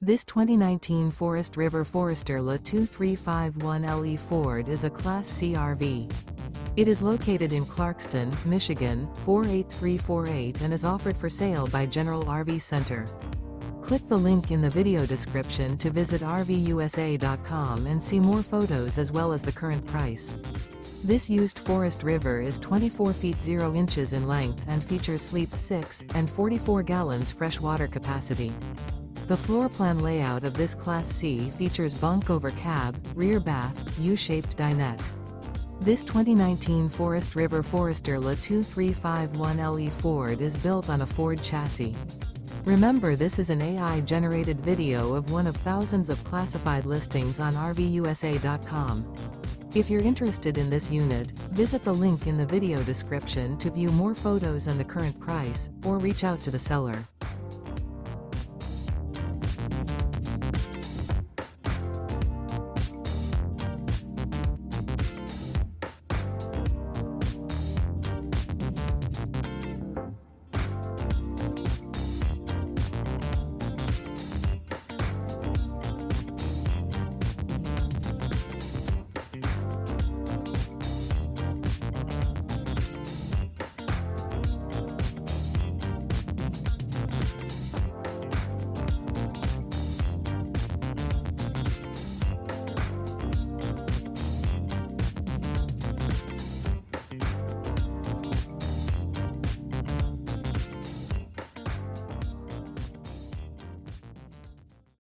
This 2019 Forest River Forester La 2351LE Ford is a Class C RV. It is located in Clarkston, Michigan, 48348 and is offered for sale by General RV Center. Click the link in the video description to visit RVUSA.com and see more photos as well as the current price. This used Forest River is 24 feet 0 inches in length and features sleeps 6 and 44 gallons fresh water capacity. The floor plan layout of this Class C features bunk over cab, rear bath, U-shaped dinette. This 2019 Forest River Forester La 2351LE Ford is built on a Ford chassis. Remember, this is an AI-generated video of one of thousands of classified listings on RVUSA.com. If you're interested in this unit, visit the link in the video description to view more photos and the current price, or reach out to the seller.